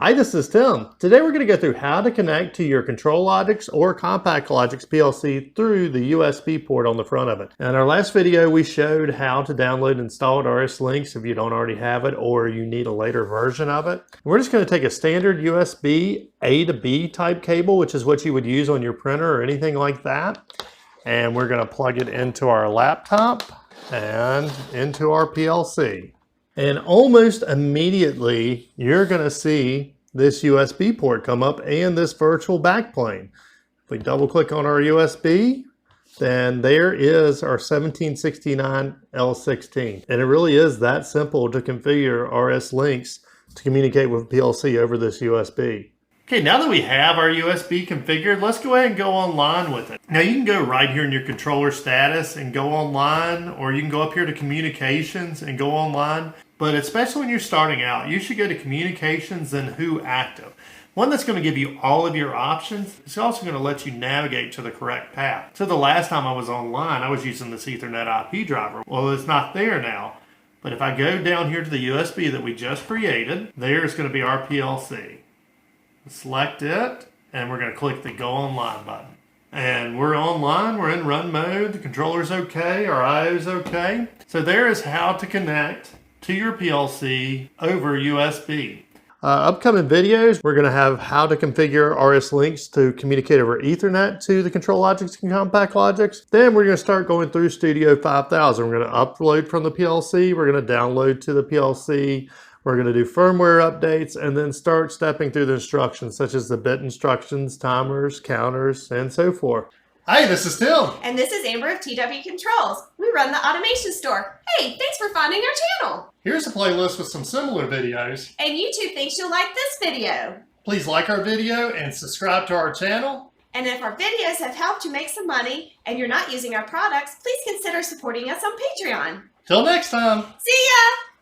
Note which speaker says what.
Speaker 1: Hi, this is Tim. Today we're going to go through how to connect to your Controllogix or Compactlogix PLC through the USB port on the front of it. In our last video, we showed how to download and install RSLinx if you don't already have it or you need a later version of it. We're just going to take a standard USB A to B type cable, which is what you would use on your printer or anything like that. And we're going to plug it into our laptop and into our PLC. And almost immediately, you're going to see this USB port come up and this virtual backplane. If we double click on our USB, then there is our 1769L16. And it really is that simple to configure RSLinx to communicate with PLC over this USB. Okay, now that we have our USB configured, let's go ahead and go online with it. Now you can go right here in your controller status and go online, or you can go up here to communications and go online. But especially when you're starting out, you should go to communications and who active. One that's going to give you all of your options. It's also going to let you navigate to the correct path. So the last time I was online, I was using this Ethernet IP driver. Well, it's not there now. But if I go down here to the USB that we just created, there's going to be our PLC. Select it, and we're going to click the Go Online button. And we're online, we're in run mode, the controller's okay, our IO's okay. So there is how to connect to your PLC over USB. Upcoming videos, we're going to have how to configure RSLinx to communicate over Ethernet to the Controllogix and Compactlogix. Then we're going to start going through Studio 5000. We're going to upload from the PLC, we're going to download to the PLC, we're going to do firmware updates, and then start stepping through the instructions, such as the bit instructions, timers, counters, and so forth. Hi, this is Tim.
Speaker 2: And this is Amber of TW Controls. We run the automation store. Hey, thanks for finding our channel.
Speaker 1: Here's a playlist with some similar videos.
Speaker 2: And YouTube thinks you'll like this video.
Speaker 1: Please like our video and subscribe to our channel.
Speaker 2: And if our videos have helped you make some money and you're not using our products, please consider supporting us on Patreon.
Speaker 1: Till next time.
Speaker 2: See ya!